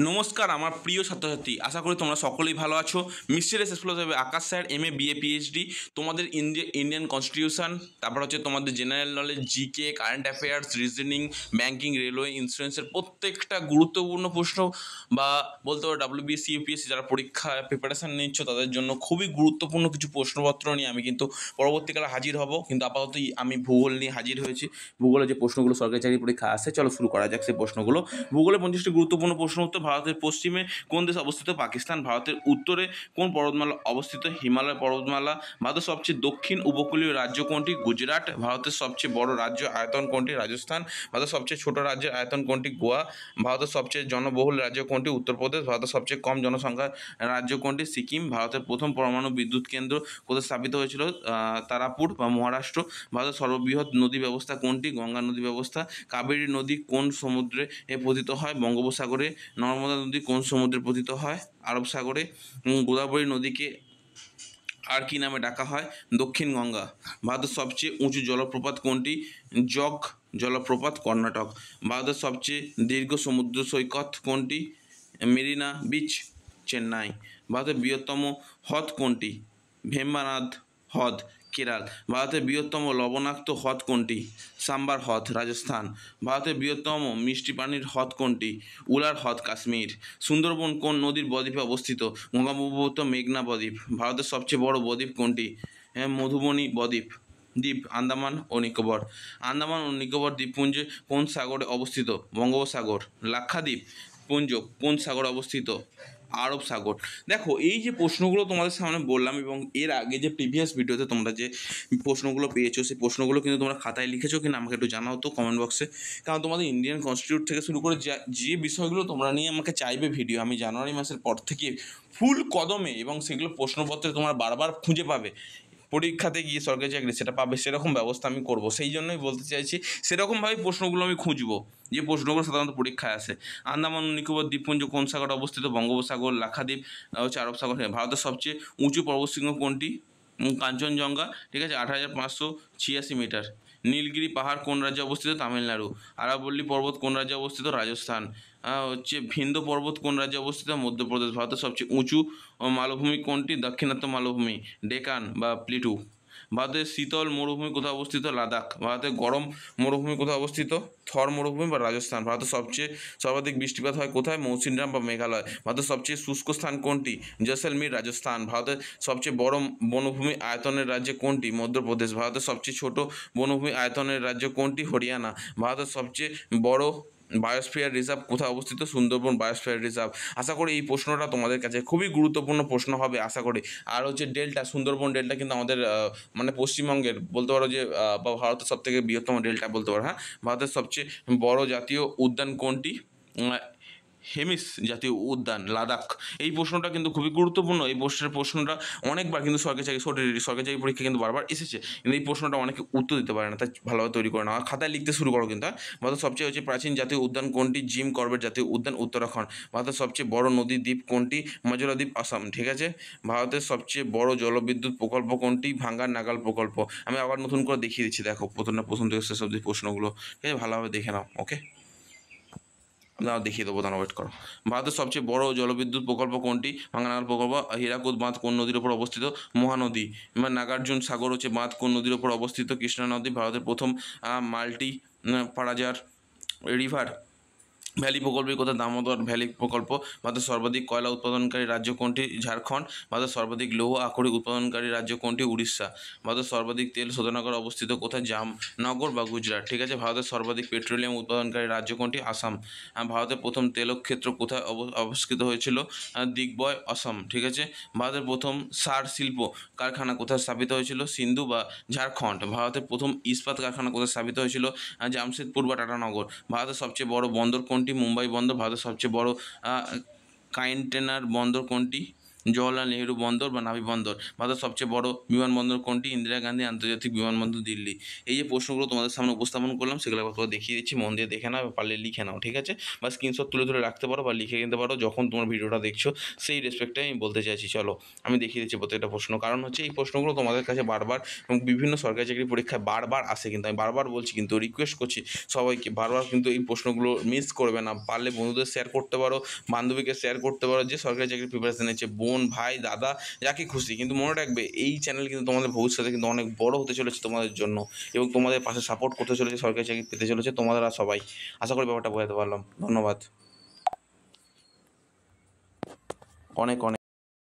নমস্কার আমার প্রিয় ছাত্রছাত্রী, আশা করি তোমরা সকলেই ভালো আছো। মিস্টেরিয়াস এক্সপ্লোর হবে Akash sir, MA BA PhD তোমাদের ইন্ডিয়ান কনস্টিটিউশন, তারপর হচ্ছে তোমাদের general knowledge, GK, current affairs, reasoning, banking, railway, ইন্স্যুরেন্সের প্রত্যেকটা গুরুত্বপূর্ণ প্রশ্ন বা বলতে পারো WBSC UPSC যারা পরীক্ষা প্রিপারেশান নিচ্ছ তাদের জন্য খুবই গুরুত্বপূর্ণ কিছু প্রশ্নপত্র নিয়ে আমি কিন্তু পরবর্তীকালে হাজির হব। কিন্তু আপাতত আমি ভূগোল নিয়ে হাজির হয়েছি। ভূগোলে যে প্রশ্নগুলো সরকারি চাকরি পরীক্ষা আসে, চলো শুরু করা যাক সেই প্রশ্নগুলো। ভূগোলে 50টি গুরুত্বপূর্ণ প্রশ্ন উত্তর। ভারতের পশ্চিমে কোন দেশ অবস্থিত? পাকিস্তান। ভারতের উত্তরে কোন পর্বতমালা অবস্থিত? হিমালয় পর্বতমালা। ভারতের সবচেয়ে দক্ষিণ উপকূলীয় রাজ্য কোনটি? গুজরাট। ভারতের সবচেয়ে বড় রাজ্য আয়তন কোনটি? রাজস্থান। ভারতের সবচেয়ে ছোট রাজ্যের আয়তন কোনটি? গোয়া। ভারতের সবচেয়ে জনবহুল রাজ্য কোনটি? উত্তরপ্রদেশ। ভারতের সবচেয়ে কম জনসংখ্যার রাজ্য কোনটি? সিকিম। ভারতের প্রথম পরমাণু বিদ্যুৎ কেন্দ্র কোথায় স্থাপিত হয়েছিল? তারাপুর বা মহারাষ্ট্র। ভারতের সর্ববৃহৎ নদী ব্যবস্থা কোনটি? গঙ্গা নদী ব্যবস্থা। কাবেরী নদী কোন সমুদ্রে পতিত হয়? বঙ্গোপসাগরে। নর্মদা নদী কোন সমুদ্রে পতিত হয়? আরব সাগরে। গোদাবরী নদীকে আর কি নামে ডাকা হয়? দক্ষিণ গঙ্গা। ভারতের সবচেয়ে উঁচু জলপ্রপাত কোনটি? জগ জলপ্রপাত, কর্ণাটক। ভারতের সবচেয়ে দীর্ঘ সমুদ্র সৈকত কোনটি? মেরিনা বিচ, চেন্নাই। ভারতের বৃহত্তম হ্রদ কোনটি? ভেম্বানাদ হ্রদ, কেরাল। ভারতের বৃহত্তম লবণাক্ত হ্রদ কোনটি? সাম্বার হ্রদ, রাজস্থান। ভারতের বৃহত্তম মিষ্টি পানির হ্রদ কোনটি? উলার হ্রদ, কাশ্মীর। সুন্দরবন কোন নদীর বদ্বীপে অবস্থিত? গঙ্গা, ব্রহ্মপুত্র, মেঘনা বদ্বীপ। ভারতের সবচেয়ে বড় বদ্বীপ কোনটি? মধুবনী বদ্বীপ। দ্বীপ আন্দামান ও নিকোবর। আন্দামান ও নিকোবর দ্বীপপুঞ্জ কোন সাগরে অবস্থিত? বঙ্গোপসাগর। লাক্ষাদ্বীপ পুঞ্জ কোন সাগরে অবস্থিত? আরব সাগর। দেখো, এই যে প্রশ্নগুলো তোমাদের সামনে বললাম এবং এর আগে যে প্রিভিয়াস ভিডিওতে তোমরা যে প্রশ্নগুলো পেয়েছো সেই প্রশ্নগুলো কিন্তু তোমরা খাতায় লিখেছো কিনা আমাকে একটু জানাও তো কমেন্ট বক্সে। কারণ তোমাদের ইন্ডিয়ান কনস্টিটিউট থেকে শুরু করে যে বিষয়গুলো তোমরা নিয়ে আমাকে চাইবে ভিডিও, আমি জানুয়ারি মাসের পর থেকে ফুল কদমে এবং সেগুলো প্রশ্নপত্রে তোমরা বারবার খুঁজে পাবে, পরীক্ষাতে গিয়ে সরকারি চাকরি সেটা পাবে, সেরকম ব্যবস্থা আমি করব। সেই জন্যই বলতে চাইছি সেরকমভাবে প্রশ্নগুলো আমি খুঁজবো যে প্রশ্নগুলো সাধারণত পরীক্ষায় আসে। আন্দামান নিকোবর দ্বীপপুঞ্জ কোন সাগরে অবস্থিত? বঙ্গোপসাগর। লাক্ষাদ্বীপ হচ্ছে আরব সাগর। ভারতের সবচেয়ে উঁচু পর্বতশৃঙ্গ কোনটি? কাঞ্চনজঙ্ঘা, ঠিক আছে, ৮,৫৮৬ মিটার। নীলগিরি পাহাড় কোন রাজ্যে অবস্থিত? তামিলনাড়ু। আরাবল্লী পর্বত কোন রাজ্যে অবস্থিত? রাজস্থান। হচ্ছে ভিন্দ পর্বত কোন রাজ্যে অবস্থিত? মধ্যপ্রদেশ। ভারতের সবচেয়ে উঁচু মালভূমি কোনটি? দাক্ষিণাত্য মালভূমি, ডেকান বা প্লিটু। ভারতের শীতল মরুভূমি কোথায় অবস্থিত? লাদাখ। ভারতের গরম মরুভূমি কোথায় অবস্থিত? থর মরুভূমি বা রাজস্থান। ভারতের সর্বাধিক বৃষ্টিপাত হয় কোথায়? মৌসিনরাম বা মেঘালয়। ভারতের সবচেয়ে শুষ্ক স্থান কোনটি? জয়সলমীর, রাজস্থান। ভারতের সবচেয়ে বড় বনভূমি আয়তনের রাজ্য কোনটি? মধ্যপ্রদেশ। ভারতের সবচেয়ে ছোট বনভূমি আয়তনের রাজ্য কোনটি? হরিয়ানা। ভারতের সবচেয়ে বড় বায়োস্ফিয়ার রিজার্ভ কোথায় অবস্থিত? Sundarban biosphere reserve. আশা করি এই প্রশ্নটা তোমাদের কাছে খুবই গুরুত্বপূর্ণ প্রশ্ন হবে আশা করি। আর হচ্ছে ডেল্টা, সুন্দরবন ডেল্টা কিন্তু আমাদের মানে পশ্চিমবঙ্গের বলতে পারো যে বা ভারতের সবথেকে বৃহত্তম ডেল্টা বলতে পারো। হ্যাঁ, ভারতের সবচেয়ে বড় জাতীয় উদ্যান কোনটি? হেমিস জাতীয় উদ্যান, লাদাখ। এই প্রশ্নটা কিন্তু খুবই গুরুত্বপূর্ণ। এই প্রশ্নটা অনেকবার কিন্তু সরকারি চাকরি পরীক্ষা কিন্তু বারবার এসেছে, কিন্তু এই প্রশ্নটা অনেকে উত্তর দিতে পারে না, তাই ভালোভাবে তৈরি করে নেওয়া। খাতায় লিখতে শুরু করো কিন্তু। ভারতের সবচেয়ে হচ্ছে প্রাচীন জাতীয় উদ্যান কোনটি? জিম করবেট জাতীয় উদ্যান, উত্তরাখণ্ড। ভারতের সবচেয়ে বড় নদী দ্বীপ কোনটি? মাজোলা দ্বীপ, আসাম। ঠিক আছে। ভারতের সবচেয়ে বড় জলবিদ্যুৎ প্রকল্প কোনটি? ভাঙ্গার নাগাল প্রকল্প। আমি আবার নতুন করে দেখিয়ে দিচ্ছি, দেখো প্রথম থেকে শেষ অবধি প্রশ্নগুলো, ঠিক আছে, ভালোভাবে দেখে নাও। ওকে, দেখিয়ে দেবো, ওয়েট করো। ভারতের সবচেয়ে বড় জলবিদ্যুৎ প্রকল্প কোনটি? ভাঙ্গানাগাল প্রকল্প। হীরাকুদ বাঁধ কোন নদীর ওপর অবস্থিত? মহানদী। এবার নাগার্জুন সাগর হচ্ছে বাঁধ কোন নদীর ওপর অবস্থিত? কৃষ্ণা নদী। ভারতের প্রথম মাল্টি পারাজার রিভার ভ্যালি প্রকল্পের কথা? দামোদর ভ্যালি প্রকল্প। ভারতের সর্বাধিক কয়লা উৎপাদনকারী রাজ্য কোনটি? ঝাড়খণ্ড। ভারতের সর্বাধিক লৌহ আকরিক উৎপাদনকারী রাজ্য কোনটি? উড়িষ্যা। ভারতের সর্বাধিক তেল শোধনাগার অবস্থিত কোথায়? জামনগর বা গুজরাট। ঠিক আছে। ভারতের সর্বাধিক পেট্রোলিয়াম উৎপাদনকারী রাজ্য কোনটি? আসাম। ভারতের প্রথম তেলক্ষেত্র কোথায় আবিষ্কৃত হয়েছিল? দিগ্বয়, অসম। ঠিক আছে। ভারতের প্রথম সার শিল্প কারখানা কোথায় স্থাপিত হয়েছিল? সিন্ধু বা ঝাড়খণ্ড। ভারতের প্রথম ইস্পাত কারখানা কোথায় স্থাপিত হয়েছিল? জামশেদপুর বা টাটানগর। ভারতের সবচেয়ে বড় বন্দর কোনটি? মুম্বাই বন্দর। ভারতের সবচেয়ে বড় কন্টেইনার বন্দর কোনটি? জওহরলাল নেহেরু বন্দর বা নাভি বন্দর? ভারতের সবচেয়ে বড় বিমানবন্দর কোনটি? ইন্দিরা গান্ধী আন্তর্জাতিক বিমানবন্দর, দিল্লি। এই যে প্রশ্নগুলো তোমাদের সামনে উপস্থাপন করলাম সেগুলো একবার করে দেখিয়ে দিচ্ছি, মন দিয়ে দেখে নাও, পারলে লিখে নাও, ঠিক আছে? বা স্ক্রিনশট তুলে তুলে রাখতে পারো বা লিখে নিতে পারো যখন তোমার ভিডিওটা দেখছো, সেই রেসপেক্টে আমি বলতে চাইছি। চলো আমি দেখিয়ে দিচ্ছি প্রত্যেকটা প্রশ্ন, কারণ হচ্ছে এই প্রশ্নগুলো তোমাদের কাছে বারবার এবং বিভিন্ন সরকারি চাকরি পরীক্ষায় বারবার আসে, কিন্তু আমি বারবার বলছি, কিন্তু রিকোয়েস্ট করছি সবাইকে বারবার কিন্তু এই প্রশ্নগুলো মিস করবে না। পারলে বন্ধুদের শেয়ার করতে পারো, বান্ধবীকে শেয়ার করতে পারো যে সরকারি চাকরির প্রিপারেশন নিচ্ছে, বোন, ভাই, দাদা, যাকে খুশি। কিন্তু মনে রাখবে এই চ্যানেল কিন্তু তোমাদের ভবিষ্যতে কিন্তু অনেক বড় হতে চলেছে তোমাদের জন্য, এবং তোমাদের পাশে সাপোর্ট করতে চলেছে, সরকারি চাকরি পেতে চলেছে তোমাদের আর সবাই। আশা করি ব্যাপারটা বোঝাতে পারলাম। ধন্যবাদ অনেক অনেক।